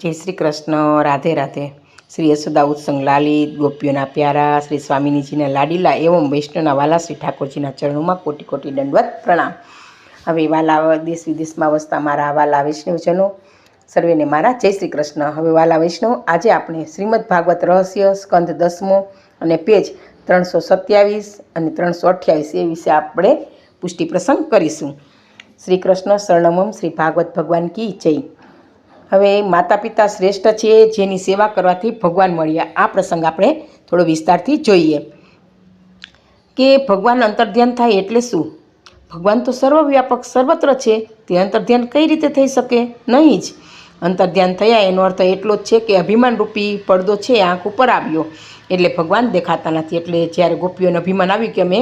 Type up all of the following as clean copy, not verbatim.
જય શ્રી કૃષ્ણ, રાધે રાધે। શ્રી યશોદા ઉત્સંગ લાલિત, ગોપીઓના પ્યારા, શ્રી સ્વામિનીજીના લાડીલા એવં વૈષ્ણવના વાલા શ્રી ઠાકોરજીના ચરણોમાં કોટી કોટી દંડવત પ્રણામ। હવે વાલા દેશ વિદેશમાં વસતા મારા વાલા વૈષ્ણવજનો સર્વેને મારા જય શ્રી કૃષ્ણ। હવે વાલા વૈષ્ણવ, આજે આપણે શ્રીમદ ભાગવત રહસ્ય સ્કંદ 10મો અને પેજ 327 અને 328 એ વિશે આપણે પુષ્ટિ પ્રસંગ કરીશું। શ્રી કૃષ્ણ શરણમમ, શ્રી ભાગવત ભગવાન કી જય। હવે માતા પિતા શ્રેષ્ઠ છે, જેની સેવા કરવાથી ભગવાન મળ્યા। આ પ્રસંગ આપણે થોડો વિસ્તારથી જોઈએ કે ભગવાન અંતર્ધ્યાન થાય એટલે શું? ભગવાન તો સર્વવ્યાપક સર્વત્ર છે, તે અંતર્ધ્યાન કઈ રીતે થઈ શકે? નહીં જ। અંતર્ધ્યાન થયા એનો અર્થ એટલો જ છે કે અભિમાન રૂપી પડદો છે આંખ ઉપર આવ્યો, એટલે ભગવાન દેખાતા નથી। એટલે જ્યારે ગોપીઓને અભિમાન આવ્યું કે અમે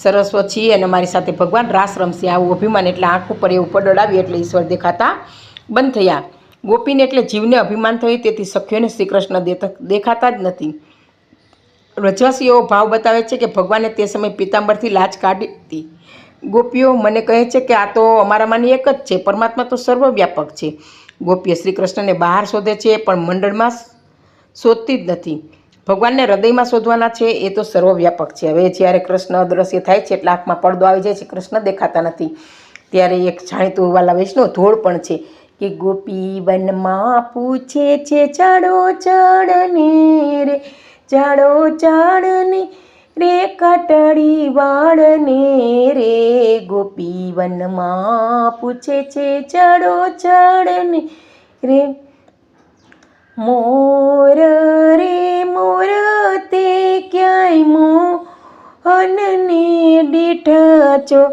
સરસ્વત છીએ અને અમારી સાથે ભગવાન રાસ રમશે, આવું અભિમાન એટલે આંખ ઉપર એવું પડડ આવ્યું એટલે ઈશ્વર દેખાતા બંધ થયા। ગોપીને એટલે જીવને અભિમાન થયું, તેથી સખ્યોને શ્રી કૃષ્ણ દેખાતા જ નથી। રજસ એવો ભાવ બતાવે છે કે ભગવાને તે સમયે પીતાંબરથી લાજ કાઢી હતી। ગોપીઓ મને કહે છે કે આ તો અમારામાંની એક જ છે, પરમાત્મા તો સર્વવ્યાપક છે। ગોપીઓ શ્રી કૃષ્ણને બહાર શોધે છે, પણ મંડળમાં શોધતી જ નથી। ભગવાનને હૃદયમાં શોધવાના છે, એ તો સર્વવ્યાપક છે। હવે જ્યારે કૃષ્ણ અદ્રશ્ય થાય છે એટલે આંખમાં પડદો આવી જાય છે, કૃષ્ણ દેખાતા નથી। ત્યારે એક જાણીતું વાલા વૈષ્ણવ ધોળ પણ છે કે ગોપી વનમાં પૂછે છે ચાડો ચાડને રે, ચાડો ચાડને રે કાટડી વાળને રે। ગોપી વનમાં પૂછે છે ચાડો ચાડને રે, મોર રે મોર તે ક્યાંય મોહનને દીઠા છો,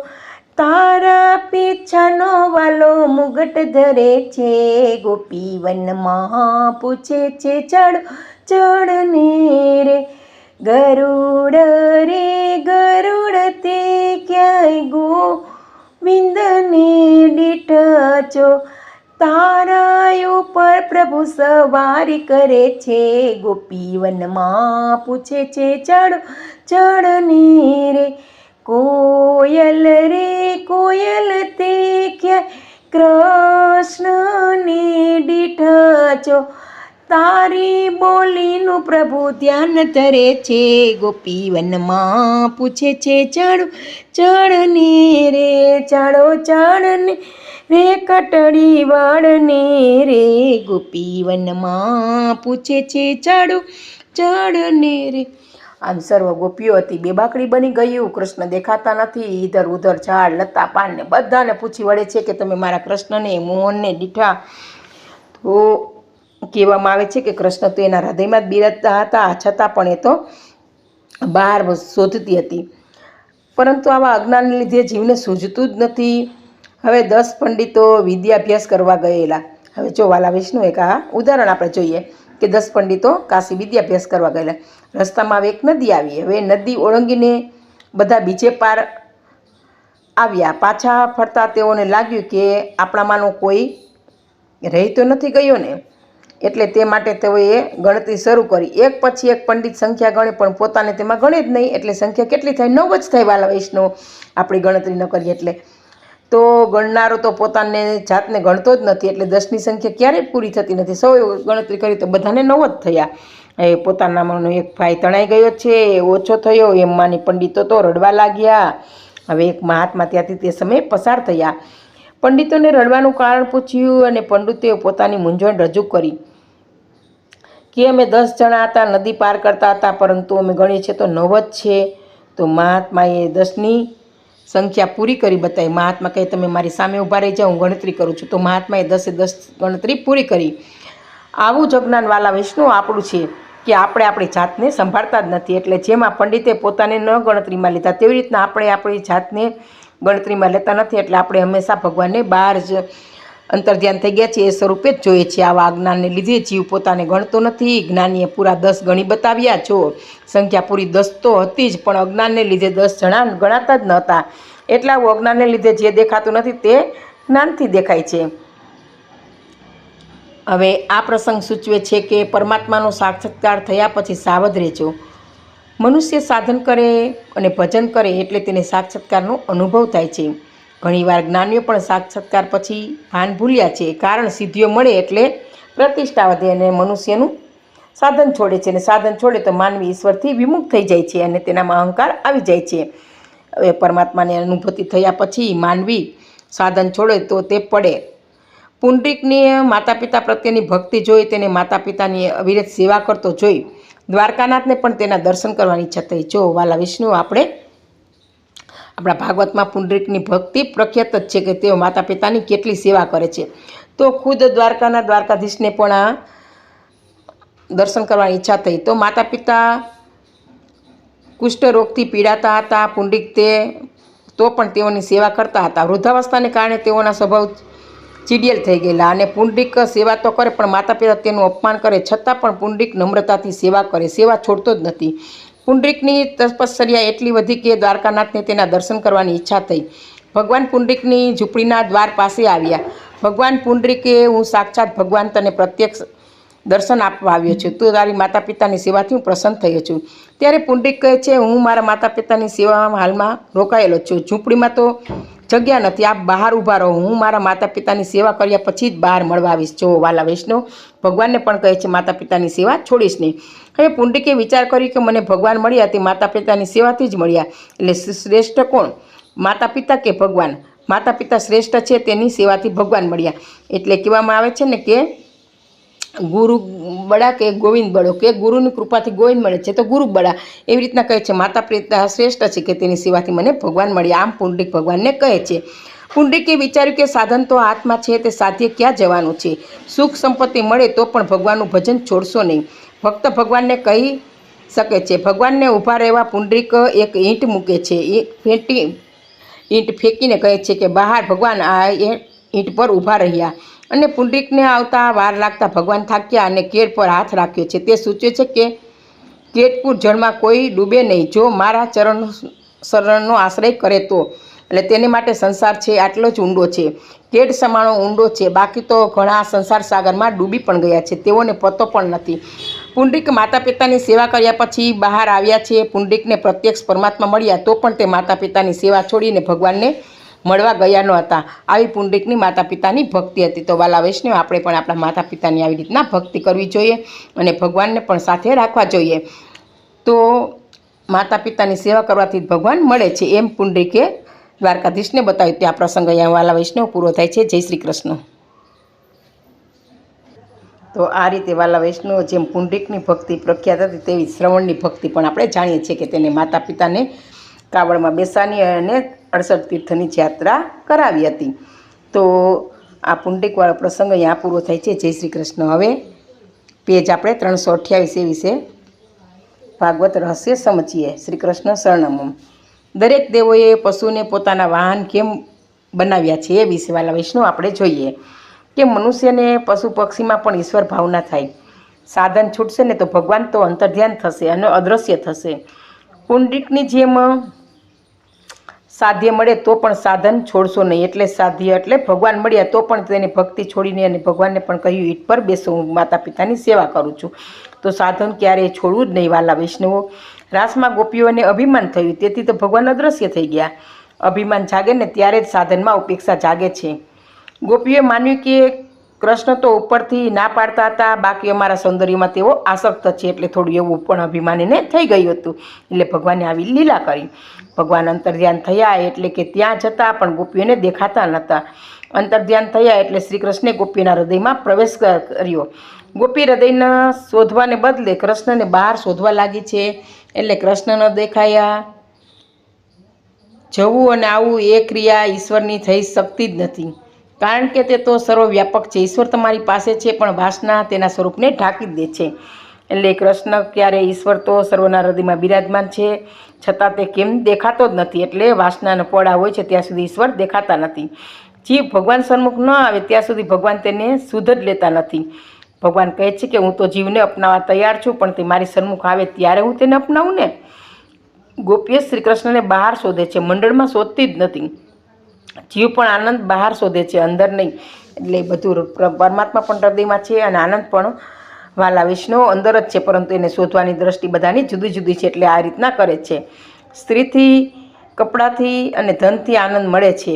તારા પીછાનો વાલો મુગટ ધરે છે। ગોપી વનમાં પૂછે છે ચાડો ચાડને રે, ગરુડ રે ગરુડ તે ક્યાંય ગોવિંદને દીઠા છો, તારા ઉપર પ્રભુ સવારી કરે છે। ગોપી વનમાં પૂછે છે ચાડો ચાડને રે, કોયલ રે કોયલ તે ક્યાંય કૃષ્ણને દીઠા છો, તારી બોલીનું પ્રભુ ધ્યાન ધરે છે। ગોપી વનમાં પૂછે છે ચાડો ચાડને રે, ચાડો ચાડને રે કટડી વાળને રે। ગોપી વનમાં પૂછે છે ચાડો ચાડને રે। આમ સર્વ ગોપીઓ હતી બેબાકડી બની ગયું, કૃષ્ણ દેખાતા નથી। ઈધર ઉધર ઝાડ લતા પાનને બધાને પૂછી વળે છે કે તમે મારા કૃષ્ણને મોહનને દીઠા? તો કહેવામાં આવે છે કે કૃષ્ણ તો એના હૃદયમાં જ બિરાજતા હતા, છતાં પણ એ તો બહાર શોધતી હતી, પરંતુ આવા અજ્ઞાનને લીધે જીવને સૂઝતું જ નથી। હવે 10 પંડિતો વિદ્યાભ્યાસ કરવા ગયેલા। હવે જો વાલા વિષ્ણુ એક આ ઉદાહરણ આપણે જોઈએ કે 10 પંડિતો કાશી વિદ્યાભ્યાસ કરવા ગયેલા। રસ્તામાં એક નદી આવી। હવે નદી ઓળંગીને બધા બીજે પાર આવ્યા। પાછા ફરતા તેઓને લાગ્યું કે આપણામાંનો કોઈ રહી તો નથી ગયો ને, એટલે તે માટે તેઓએ ગણતરી શરૂ કરી। એક પછી એક પંડિત સંખ્યા ગણે, પણ પોતાને તેમાં ગણે જ નહીં, એટલે સંખ્યા કેટલી થાય? 9 જ થાય વાલા વૈષ્ણવ, આપણી ગણતરી ન કરીએ એટલે। તો ગણનારો તો પોતાને જાતને ગણતો જ નથી, એટલે 10ની સંખ્યા ક્યારેય પૂરી થતી નથી। સૌ ગણતરી કરી તો બધાને 9 જ થયા। એ પોતાનામાંનો એક ભાઈ તણાઈ ગયો છે, ઓછો થયો એમ માની પંડિતો તો રડવા લાગ્યા। હવે એક મહાત્મા ત્યાંથી તે સમયે પસાર થયા। પંડિતોને રડવાનું કારણ પૂછ્યું અને પંડિતોએ પોતાની મૂંઝવણ રજૂ કરી કે અમે 10 જણા હતા, નદી પાર કરતા હતા, પરંતુ અમે ગણીએ છીએ તો 9 જ છે। તો મહાત્માએ 10ની સંખ્યા પૂરી કરી બતાવી। મહાત્મા કહે તમે મારી સામે ઊભા રહી જાઓ, હું ગણતરી કરું છું। તો મહાત્માએ 10 ગણતરી પૂરી કરી। આવું જ અજ્ઞાન વાલા વિષ્ણુ આપણું છે કે આપણે આપણી જાતને સંભાળતા જ નથી। એટલે જેમાં પંડિતે પોતાને ન ગણતરીમાં લીધા, તેવી રીતના આપણે આપણી જાતને ગણતરીમાં લેતા નથી, એટલે આપણે હંમેશા ભગવાનને બહાર જ અંતર્ધ્યાન થઈ ગયા છે એ સ્વરૂપે જ જોઈએ છીએ। આવા અજ્ઞાનને લીધે જીવ પોતાને ગણતો નથી। જ્ઞાનીએ પૂરા 10 ગણી બતાવ્યા। જો સંખ્યા પૂરી 10 તો હતી જ, પણ અજ્ઞાનને લીધે 10 જણા ગણાતા જ નહોતા। એટલે આવું અજ્ઞાનને લીધે જે દેખાતું નથી તે જ્ઞાનથી દેખાય છે। હવે આ પ્રસંગ સૂચવે છે કે પરમાત્માનો સાક્ષાત્કાર થયા પછી સાવધ રહેજો। મનુષ્ય સાધન કરે અને ભજન કરે એટલે તેને સાક્ષાત્કારનો અનુભવ થાય છે। ઘણીવાર જ્ઞાનીઓ પણ સાક્ષાત્કાર પછી ભાન ભૂલ્યા છે, કારણ સિદ્ધિઓ મળે એટલે પ્રતિષ્ઠા વધે અને મનુષ્યનું સાધન છોડે છે. અને સાધન છોડે તો માનવી ઈશ્વરથી વિમુખ થઈ જાય છે અને તેનામાં અહંકાર આવી જાય છે. હવે પરમાત્માની અનુભૂતિ થયા પછી માનવી સાધન છોડે તો તે પડે. પુંડરીકની માતા પિતા પ્રત્યેની ભક્તિ જોઈ, તેને માતા પિતાની અવિરત સેવા કરતો જોઈ દ્વારકાનાથને પણ તેના દર્શન કરવાની ઈચ્છા થઈ. જો વાલા વિષ્ણુ, આપણે આપણા ભાગવતમાં પુંડરીકની ભક્તિ પ્રખ્યાત જ છે કે તેઓ માતા પિતાની કેટલી સેવા કરે છે. તો ખુદ દ્વારકાના દ્વારકાધીશને પણ આ દર્શન કરવાની ઈચ્છા થઈ. તો માતા પિતા કુષ્ઠરોગથી પીડાતા હતા. પુંડરીક તો પણ તેઓની સેવા કરતા હતા. વૃદ્ધાવસ્થાને કારણે તેઓના સ્વભાવ ચીડિયેલ થઈ ગયેલા અને પુંડરીક સેવા તો કરે પણ માતા પિતા તેનું અપમાન કરે છતાં પણ પુંડરીક નમ્રતાથી સેવા કરે, સેવા છોડતો જ નથી. પુંડરીકની તપશ્ચર્યા એટલી વધી કે દ્વારકાનાથને તેના દર્શન કરવાની ઈચ્છા થઈ. ભગવાન પુંડરીકની ઝૂંપડીના દ્વાર પાસે આવ્યા. ભગવાન પુંડરીકે, હું સાક્ષાત ભગવાન તને પ્રત્યક્ષ દર્શન આપવા આવ્યો છું. તું તારી માતા પિતાની સેવાથી હું પ્રસન્ન થયો છું. ત્યારે પુંડરીક કહે છે, હું મારા માતા પિતાની સેવામાં હાલમાં રોકાયેલો છું. ઝૂંપડીમાં તો જગ્યા નથી, આપ બહાર ઊભા રહો, હું મારા માતા પિતાની સેવા કર્યા પછી જ બહાર મળવા આવીશ. જો વાલા વૈષ્ણવ, ભગવાનને પણ કહે છે માતા પિતાની સેવા છોડીશ નહીં. હવે પુંડરીકે વિચાર કર્યો કે મને ભગવાન મળ્યા તે માતા પિતાની સેવાથી જ મળ્યા, એટલે શ્રેષ્ઠ કોણ, માતા પિતા કે ભગવાન? માતા પિતા શ્રેષ્ઠ છે, તેની સેવાથી ભગવાન મળ્યા. એટલે કહેવામાં આવે છે ને કે ગુરુ બળા કે ગોવિંદ બળો, કે ગુરુની કૃપાથી ગોવિંદ મળે છે તો ગુરુ બળા, એવી રીતના કહે છે માતા પિતા શ્રેષ્ઠ છે કે તેની સેવાથી મને ભગવાન મળ્યા. આમ પુંડરીક ભગવાનને કહે છે. પુંડરીકે વિચાર્યું કે સાધન તો હાથમાં છે, તે સાધ્ય ક્યાં જવાનું છે? સુખ સંપત્તિ મળે તો પણ ભગવાનનું ભજન છોડશો નહીં. ભક્ત ભગવાનને કહી શકે છે. ભગવાનને ઊભા રહેવા પુંડરીક એક ઈંટ મૂકે છે. ઈંટ ફેંકીને કહે છે કે બહાર. ભગવાન આ ઈંટ પર ઊભા રહ્યા અને પુંડરીકને આવતા વાર લાગતા ભગવાન થાક્યા અને કેડ પર હાથ રાખ્યો છે. તે સૂચવે છે કે કેડકૂર જળમાં કોઈ ડૂબે નહીં, જો મારા શરણનો આશ્રય કરે તો. એટલે તેને માટે સંસાર છે આટલો જ ઊંડો છે, કેડ સમાણો ઊંડો છે. બાકી તો ઘણા સંસાર સાગરમાં ડૂબી પણ ગયા છે, તેઓને પતો પણ નથી. પુંડરીક માતા પિતાની સેવા કર્યા પછી બહાર આવ્યા છે. પુંડરીકને પ્રત્યક્ષ પરમાત્મા મળ્યા તો પણ તે માતા પિતાની સેવા છોડીને ભગવાનને મળવા ગયા ન હતા. આવી પુંડરીકની માતા પિતાની ભક્તિ હતી. તો વાલા વૈષ્ણવ, આપણે પણ આપણા માતા પિતાની આવી રીતના ભક્તિ કરવી જોઈએ અને ભગવાનને પણ સાથે રાખવા જોઈએ. તો માતા પિતાની સેવા કરવાથી ભગવાન મળે છે, એમ પુંડરીકે દ્વારકાધીશને બતાવ્યું. ત્યાં પ્રસંગ અહીંયા વાલા વૈષ્ણવ પૂરો થાય છે. જય શ્રી કૃષ્ણ. તો આ રીતે વાલા વૈષ્ણવ, જેમ પુંડરીકની ભક્તિ પ્રખ્યાત હતી તેવી શ્રવણની ભક્તિ પણ આપણે જાણીએ છીએ કે તેને માતા પિતાને કાવડમાં બેસાડી અને 68 તીર્થની યાત્રા કરાવી હતી. તો આ પુંડરીકવાળો પ્રસંગ અહીંયા પૂરો થાય છે. જય શ્રી કૃષ્ણ. હવે પેજ આપણે 328 વિશે ભાગવત રહસ્ય સમજીએ. શ્રી કૃષ્ણ શરણમ. દરેક દેવોએ પશુને પોતાના વાહન કેમ બનાવ્યા છે એ વિશે વાલા વૈષ્ણવ આપણે જોઈએ કે મનુષ્યને પશુ પક્ષીમાં પણ ઈશ્વર ભાવના થાય. સાધન છૂટશે ને તો ભગવાન તો અંતર્ધ્યાન થશે અને અદૃશ્ય થશે. પુંડરીકની જેમ સાધ્ય મળે તો પણ સાધન છોડશો નહીં. એટલે સાધ્ય એટલે ભગવાન મળ્યા તો પણ તેની ભક્તિ છોડીને અને ભગવાનને પણ કહ્યું ઈંટ પર બેસો, હું માતા પિતાની સેવા કરું છું. તો સાધન ક્યારેય છોડવું જ નહીં વાલા વૈષ્ણવો. રાસમાં ગોપીઓને અભિમાન થયું, તેથી તો ભગવાન અદૃશ્ય થઈ ગયા. અભિમાન જાગે ને ત્યારે જ સાધનમાં ઉપેક્ષા જાગે છે. ગોપીઓએ માન્યું કે કૃષ્ણ તો ઉપરથી ના પાડતા હતા, બાકી અમારા સૌંદર્યમાં તેઓ આસક્ત છે, એટલે થોડું એવું પણ અભિમાનીને થઈ ગયું હતું. એટલે ભગવાને આવી લીલા કરી. ભગવાન અંતર્ધ્યાન થયા એટલે કે ત્યાં જતા પણ ગોપીઓને દેખાતા નહોતા. અંતર્ધ્યાન થયા એટલે શ્રી કૃષ્ણે ગોપીના હૃદયમાં પ્રવેશ કર્યો. ગોપી હૃદયને શોધવાને બદલે કૃષ્ણને બહાર શોધવા લાગી છે. એટલે કૃષ્ણ ન દેખાયા, જવું અને આવવું એ ક્રિયા ઈશ્વરની થઈ શકતી જ નથી, કારણ કે તે તો સર્વવ્યાપક છે. ઈશ્વર તમારી પાસે છે પણ વાસના તેના સ્વરૂપને ઢાંકી દે છે. એટલે કૃષ્ણ ક્યારે, ઈશ્વર તો સર્વના હૃદયમાં બિરાજમાન છે, છતાં તે કેમ દેખાતો જ નથી. એટલે વાસનાના પોળા હોય છે ત્યાં સુધી ઈશ્વર દેખાતા નથી. જીવ ભગવાન સન્મુખ ન આવે ત્યાં સુધી ભગવાન તેને સુધ જ લેતા નથી. ભગવાન કહે છે કે હું તો જીવને અપનાવવા તૈયાર છું, પણ તે મારી સન્મુખ આવે ત્યારે હું તેને અપનાવું ને. ગોપીઓ શ્રી કૃષ્ણને બહાર શોધે છે, મંડળમાં શોધતી જ નથી. જીવ પણ આનંદ બહાર શોધે છે, અંદર નહીં. એટલે બધું પરમાત્મા પણ હૃદયમાં છે અને આનંદ પણ વાલા વિષ્ણુ અંદર જ છે, પરંતુ એને શોધવાની દ્રષ્ટિ બધાની જુદી જુદી છે. એટલે આ રીતના કરે છે. સ્ત્રીથી, કપડાથી અને ધનથી આનંદ મળે છે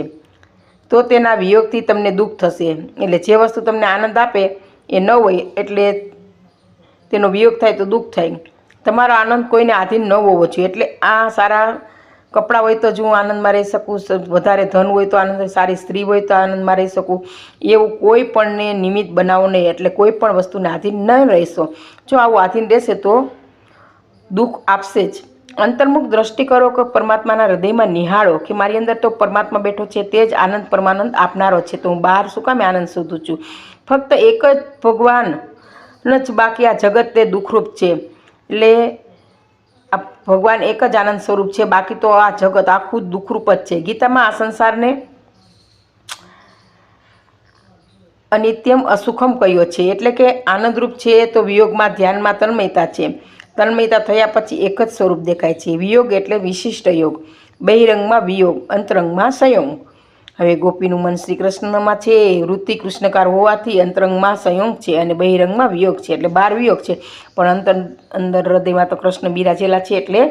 તો તેના વિયોગથી તમને દુઃખ થશે. એટલે જે વસ્તુ તમને આનંદ આપે એ ન હોય એટલે તેનો વિયોગ થાય તો દુઃખ થાય. તમારો આનંદ કોઈને આધીન ન હોવો જોઈએ. એટલે આ સારા કપડાં હોય તો જ હું આનંદમાં રહી શકું, વધારે ધન હોય તો આનંદ, સારી સ્ત્રી હોય તો આનંદમાં રહી શકું, એવું કોઈ પણને નિમિત્ત બનાવો નહીં. એટલે કોઈ પણ વસ્તુને આધીન ન રહેશો. જો આવું આધીન રહેશે તો દુઃખ આપશે જ. અંતર્મુખ દ્રષ્ટિ કરો કે પરમાત્માના હૃદયમાં નિહાળો કે મારી અંદર તો પરમાત્મા બેઠો છે, તે જ આનંદ પરમાનંદ આપનારો છે, તો હું બહાર શું કામે આનંદ શોધું છું. ફક્ત એક જ ભગવાન જ બાકી આ જગત તે દુઃખરૂપ છે. એટલે આ ભગવાન એક જ આનંદ સ્વરૂપ છે, બાકી તો આ જગત આખું દુઃખરૂપ જ છે. ગીતામાં આ સંસારને અનિત્યમ અસુખમ કહ્યો છે. એટલે કે આનંદરૂપ છે તો વિયોગમાં ધ્યાનમાં તન્મયતા છે. તન્મયતા થયા પછી એક જ સ્વરૂપ દેખાય છે. વિયોગ એટલે વિશિષ્ટ યોગ. બહિરંગમાં વિયોગ, અંતરંગમાં સંયોગ. હવે ગોપીનું મન શ્રી કૃષ્ણમાં છે, વૃત્તિ કૃષ્ણકાર હોવાથી અંતરંગમાં સંયોગ છે અને બહિરંગમાં વિયોગ છે, એટલે બહાર વિયોગ છે, પણ અંદર હૃદયમાં તો કૃષ્ણ બિરાજેલા છે એટલે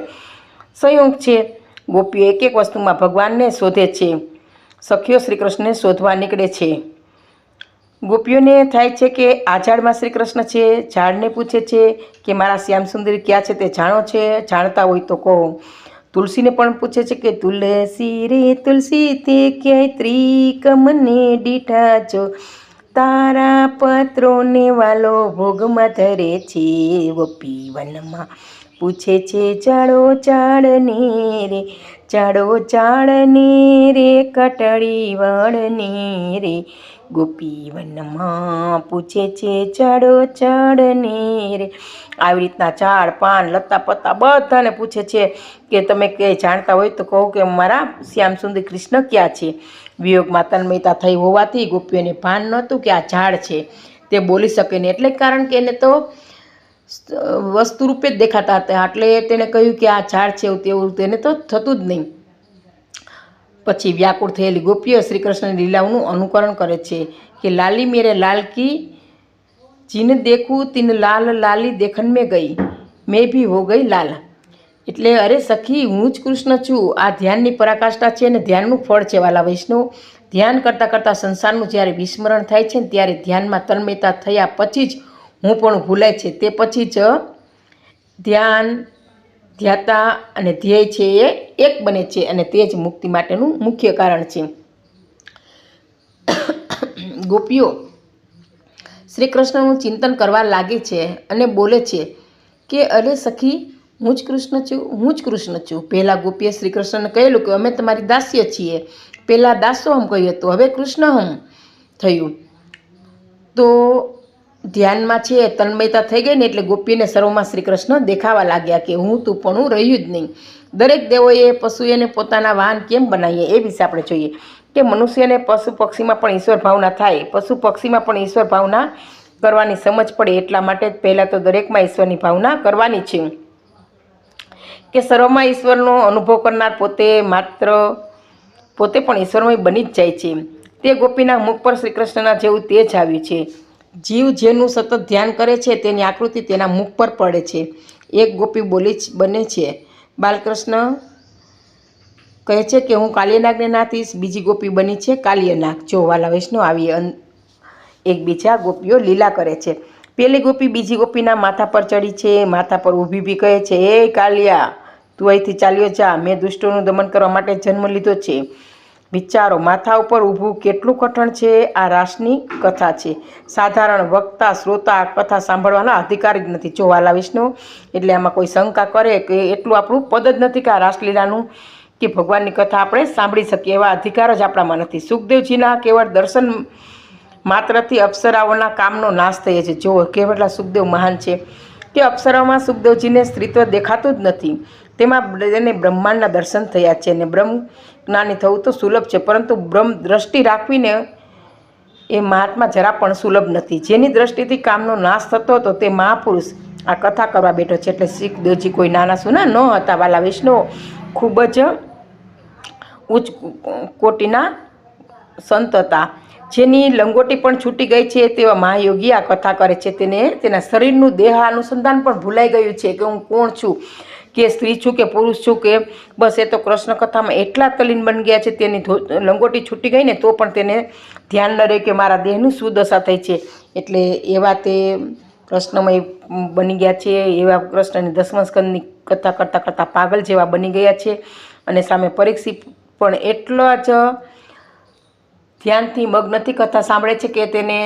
સંયોગ છે. ગોપીઓ એક એક વસ્તુમાં ભગવાનને શોધે છે. સખીઓ શ્રી કૃષ્ણને શોધવા નીકળે છે. ગોપીઓને થાય છે કે આ ઝાડમાં શ્રી કૃષ્ણ છે. ઝાડને પૂછે છે કે મારા શ્યામ સુંદરી ક્યાં છે, તે જાણો છે? જાણતા હોય તો કહો. તુલસીને પણ પૂછે છે કે તુલસી રે તુલસી તે ક્યાંય ત્રિકમને દીઠા છો, તારા પત્રોને વાલો ભોગમાં ધરે છે. ગોપી વનમાં પૂછે છે ચાળો ચાળને રે, ચાળો ચાળને રે, કટળી વળને રે. ગોપી વનમાં પૂછે છે ચાળો ચાળને રે. આવી રીતના ઝાડ પાન લતા પત્તા બધાને પૂછે છે કે તમે કે જાણતા હોય તો કહો કે મારા શ્યામ સુંદર કૃષ્ણ ક્યાં છે. વિયોગમાં તન્મયતા થઈ હોવાથી ગોપીઓને ભાન નહોતું કે આ ઝાડ છે, તે બોલી શકે નહીં. એટલે કારણ કે એને તો વસ્તુ રૂપે જ દેખાતા હતા, એટલે તેણે કહ્યું કે આ ઝાડ છે, તેવું તેને તો થતું જ નહીં. પછી વ્યાકુળ થયેલી ગોપીઓ શ્રી કૃષ્ણની લીલાઓનું અનુકરણ કરે છે કે લાલી મેરે લાલ કી જીન દેખું તીન લાલ લાલી દેખન મેં ગઈ, મેં ભી હો ગઈ લાલ. એટલે અરે સખી, હું જ કૃષ્ણ છું. આ ધ્યાનની પરાકાષ્ઠા છે અને ધ્યાનનું ફળ છે. વાલા વૈષ્ણવ, ધ્યાન કરતાં કરતાં સંસારનું જ્યારે વિસ્મરણ થાય છે ને ત્યારે ધ્યાનમાં તન્મયતા થયા પછી જ હું પણ ભૂલાય છે. તે પછી જ ધ્યાન, ધ્યાતા અને ધ્યેય છે એ એક બને છે અને તે જ મુક્તિ માટેનું મુખ્ય કારણ છે. ગોપીઓ શ્રી કૃષ્ણનું ચિંતન કરવા લાગે છે અને બોલે છે કે અરે સખી, હું જ કૃષ્ણ છું, હું જ કૃષ્ણ છું. પહેલાં ગોપીએ શ્રી કૃષ્ણને કહેલું કે અમે તમારી દાસ્ય છીએ. પહેલાં દાસોહમ કહ્યું હતું, હવે કૃષ્ણહમ થયું. તો ધ્યાનમાં છે તન્મયતા થઈ ગઈ ને એટલે ગોપીને સર્વમાં શ્રી કૃષ્ણ દેખાવા લાગ્યા કે હું તું પણ હું રહ્યું જ નહીં. દરેક દેવોએ પશુઓને પોતાના વાહન કેમ બનાવીએ એ વિશે આપણે જોઈએ કે મનુષ્યને પશુ પક્ષીમાં પણ ઈશ્વર ભાવના થાય, પશુ પક્ષીમાં પણ ઈશ્વર ભાવના કરવાની સમજ પડે. એટલા માટે જ પહેલાં તો દરેકમાં ઈશ્વરની ભાવના કરવાની છે કે સર્વમાં ઈશ્વરનો અનુભવ કરનાર પોતે પણ ઈશ્વરમય બની જ જાય છે. તે ગોપીના મુખ પર શ્રી કૃષ્ણના જેવું તેજ આવ્યું છે. જીવ જેનું સતત ધ્યાન કરે છે તેની આકૃતિ તેના મુખ પર પડે છે. એક ગોપી બને છે. બાલકૃષ્ણ કહે છે કે હું કાલિયનાગને નાથીશ, બીજી ગોપી બની છે કાલિયનાગ. જો વાલા વૈષ્ણવ, આવી એકબીજા ગોપીઓ લીલા કરે છે. પેલી ગોપી બીજી ગોપીના માથા પર ચડી છે, માથા પર ઊભી બી કહે છે, હે કાલિયા, તું અહીંથી ચાલ્યો જા, મેં દુષ્ટોનું દમન કરવા માટે જન્મ લીધો છે. વિચારો, માથા ઉપર ઊભું કેટલું કઠણ છે. આ રાસની કથા છે. સાધારણ વક્તા શ્રોતા આ કથા સાંભળવાના અધિકાર જ નથી. જો વાલા વિષ્ણુ, એટલે આમાં કોઈ શંકા કરે કે એટલું આપણું પદ જ નથી કે આ રાસલીલાનું કે ભગવાનની કથા આપણે સાંભળી શકીએ, એવા અધિકાર જ આપણામાં નથી. સુખદેવજીના કેવળ દર્શન માત્રથી અપ્સરાઓના કામનો નાશ થયો છે. જો કેવળા સુખદેવ મહાન છે કે અપ્સરાઓમાં સુખદેવજીને સ્ત્રીત્વ દેખાતું જ નથી. તેમાં એને બ્રહ્માંડના દર્શન થયા છે અને બ્રહ્મ જ્ઞાની થવું તો સુલભ છે, પરંતુ બ્રહ્મ દ્રષ્ટિ રાખવીને એ મહાત્મા જરા પણ સુલભ નથી. જેની દ્રષ્ટિથી કામનો નાશ થતો હતો તે મહાપુરુષ આ કથા કરવા બેઠો છે. એટલે સુખદેવજી કોઈ નાના સુના ન હતા. વાલા વિષ્ણુ ખૂબ જ ઉચ્ચ કોટીના સંત હતા. જેની લંગોટી પણ છૂટી ગઈ છે તેવા મહાયોગી આ કથા કરે છે. તેને તેના શરીરનું દેહ અનુસંધાન પણ ભૂલાઈ ગયું છે કે હું કોણ છું, કે સ્ત્રી છું કે પુરુષ છું કે બસ એ તો કૃષ્ણ કથામાં એટલા તલ્લીન બની ગયા છે, તેની લંગોટી છૂટી ગઈ ને તો પણ તેને ધ્યાન ન રહે કે મારા દેહનું શું દશા થઈ છે. એટલે એવા તે કૃષ્ણમય બની ગયા છે, એવા કૃષ્ણની દસમા સ્કંદની કથા કરતાં કરતાં પાગલ જેવા બની ગયા છે. અને સામે પરીક્ષિત પણ એટલા જ ધ્યાનથી મગ્નથી કથા સાંભળે છે કે તેને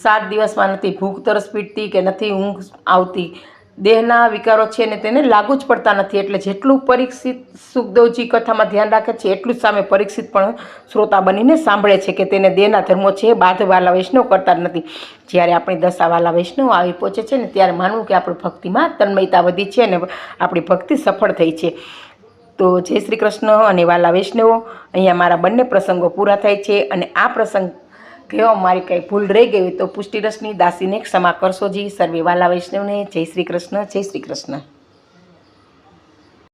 7 દિવસમાં નથી ભૂખ તરસ પીડતી કે નથી ઊંઘ આવતી. દેહના વિકારો છે ને તેને લાગુ જ પડતા નથી. એટલે જેટલું પરીક્ષિત સુખદેવજી કથામાં ધ્યાન રાખે છે એટલું જ સામે પરીક્ષિત પણ શ્રોતા બનીને સાંભળે છે કે તેને દેહના ધર્મો છે બાધવાલા વૈષ્ણવ કરતા જ નથી. જ્યારે આપણી દશાવાલા વૈષ્ણવ આવી પહોંચે છે ને ત્યારે માનવું કે આપણી ભક્તિમાં તન્મયતા વધી છે અને આપણી ભક્તિ સફળ થઈ છે. તો જય શ્રી કૃષ્ણ અને વાલા વૈષ્ણવો, અહીંયા મારા બંને પ્રસંગો પૂરા થાય છે. અને આ પ્રસંગ કહેવા મારી કંઈ ભૂલ રહી ગઈ તો પુષ્ટિરસની દાસીને ક્ષમા કરશો જી. સર્વે વાલા વૈષ્ણવને જય શ્રી કૃષ્ણ, જય શ્રી કૃષ્ણ.